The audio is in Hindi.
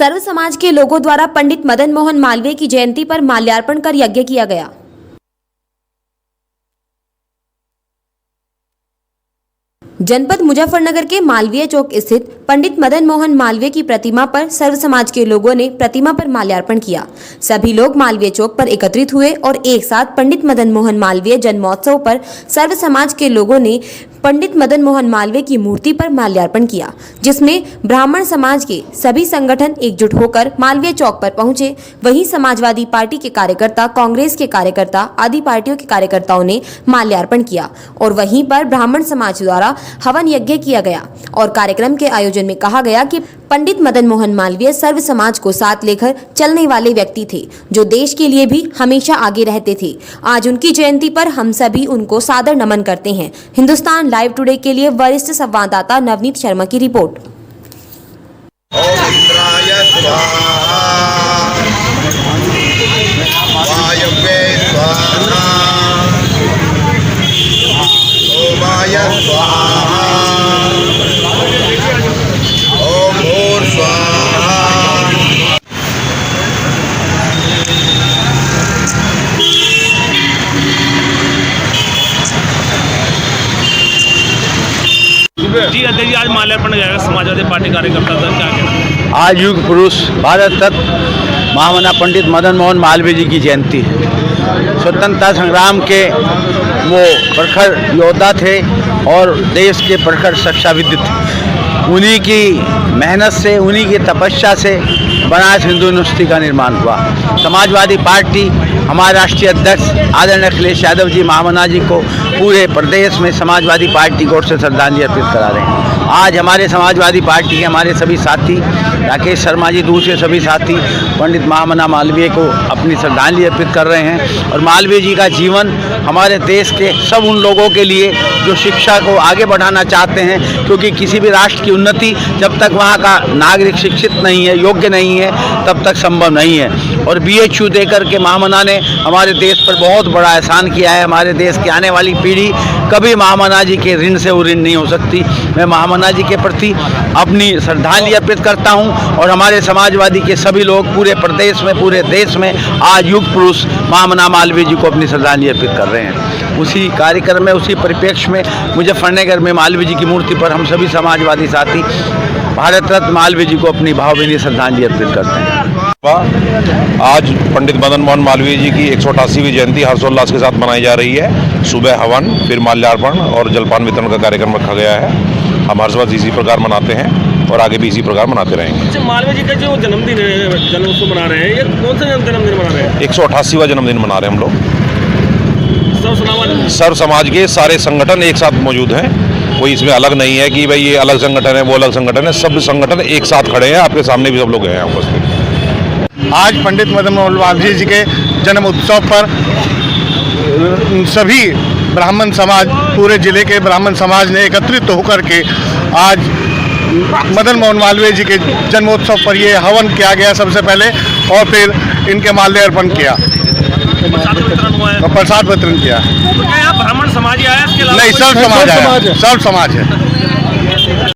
सर्व समाज के लोगों द्वारा पंडित मदन मोहन मालवीय की जयंती पर माल्यार्पण कर यज्ञ किया गया। जनपद मुजफ्फरनगर के मालवीय चौक स्थित पंडित मदन मोहन मालवीय की प्रतिमा पर सर्व समाज के लोगों ने प्रतिमा पर माल्यार्पण किया। सभी लोग मालवीय चौक पर एकत्रित हुए और एक साथ पंडित मदन मोहन मालवीय जन्मोत्सव पर सर्व समाज के लोगों ने पंडित मदन मोहन मालवीय की मूर्ति पर माल्यार्पण किया, जिसमें ब्राह्मण समाज के सभी संगठन एकजुट होकर मालवीय चौक पर पहुंचे। वहीं समाजवादी पार्टी के कार्यकर्ता, कांग्रेस के कार्यकर्ता आदि पार्टियों के कार्यकर्ताओं ने माल्यार्पण किया और वहीं पर ब्राह्मण समाज द्वारा हवन यज्ञ किया गया। और कार्यक्रम के आयोजन में कहा गया कि पंडित मदन मोहन मालवीय सर्व समाज को साथ लेकर चलने वाले व्यक्ति थे, जो देश के लिए भी हमेशा आगे रहते थे। आज उनकी जयंती पर हम सभी उनको सादर नमन करते हैं। हिंदुस्तान लाइव टुडे के लिए वरिष्ठ संवाददाता नवनीत शर्मा की रिपोर्ट। जी अध्यक्ष जी, आज माल्यार्पण जाएगा समाजवादी पार्टी कार्यकर्ता दल, क्या कहना? आज युग पुरुष भारत रत्न महामना पंडित मदन मोहन मालवीय जी की जयंती है। स्वतंत्रता संग्राम के वो प्रखर योद्धा थे और देश के प्रखर शिक्षाविद थे। उन्हीं की मेहनत से, उन्हीं की तपस्या से बनारस हिंदू यूनिवर्सिटी का निर्माण हुआ। समाजवादी पार्टी, हमारे राष्ट्रीय अध्यक्ष आदरणीय अखिलेश यादव जी महामना जी को पूरे प्रदेश में समाजवादी पार्टी की ओर से श्रद्धांजलि अर्पित करा रहे हैं। आज हमारे समाजवादी पार्टी के हमारे सभी साथी राकेश शर्मा जी, दूसरे सभी साथी पंडित महामना मालवीय को अपनी श्रद्धांजलि अर्पित कर रहे हैं। और मालवीय जी का जीवन हमारे देश के सब उन लोगों के लिए जो शिक्षा को आगे बढ़ाना चाहते हैं, क्योंकि किसी भी राष्ट्र की उन्नति जब तक वहाँ का नागरिक शिक्षित नहीं है, योग्य नहीं है, तब तक संभव नहीं है। और BHU देकर के महामना ने हमारे देश पर बहुत बड़ा एहसान किया है। हमारे देश की आने वाली पीढ़ी कभी महामना जी के ऋण से ऋण नहीं हो सकती। मैं महामना जी के प्रति अपनी श्रद्धांजलि अर्पित करता हूं और हमारे समाजवादी के सभी लोग पूरे प्रदेश में, पूरे देश में आज युग पुरुष महामना मालवीय जी को अपनी श्रद्धांजलि अर्पित कर रहे हैं। उसी कार्यक्रम में, उसी परिप्रेक्ष्य में मुजफ्फरनगर में मालवीय जी की मूर्ति पर हम सभी समाजवादी साथी भारत रत्न मालवीय जी को अपनी भावभीनी श्रद्धांजलि अर्पित करते हैं। आज पंडित मदन मोहन मालवीय जी की 188वीं जयंती हर्षोल्लास के साथ मनाई जा रही है। सुबह हवन, फिर माल्यार्पण और जलपान वितरण का कार्यक्रम रखा गया है। हम हर वर्ष इसी प्रकार मनाते हैं और आगे भी इसी प्रकार मनाते रहेंगे। अच्छा, मालवीय जी का जो जन्मदिन है, जन्मोत्सव मना रहे हैं, ये कौन सा जन्मदिन मना रहे हैं? 188वां जन्मदिन मना रहे हैं हम लोग। सर्व समाज के सारे संगठन एक साथ मौजूद हैं। कोई इसमें अलग नहीं है कि भाई ये अलग संगठन है, वो अलग संगठन है। सब संगठन एक साथ खड़े हैं। आपके सामने भी सब लोग हैं उपस्थित। आज पंडित मदन मोहन मालवीय जी के जन्म उत्सव पर सभी ब्राह्मण समाज, पूरे जिले के ब्राह्मण समाज ने एकत्रित होकर के आज मदन मोहन मालवीय जी के जन्मोत्सव पर ये हवन किया गया सबसे पहले, और फिर इनके माल्यार्पण किया, प्रसाद वितरण किया। तो क्या यहाँ ब्राह्मण समाज ही आया? नहीं, सर्व समाज आया, सर्व समाज है।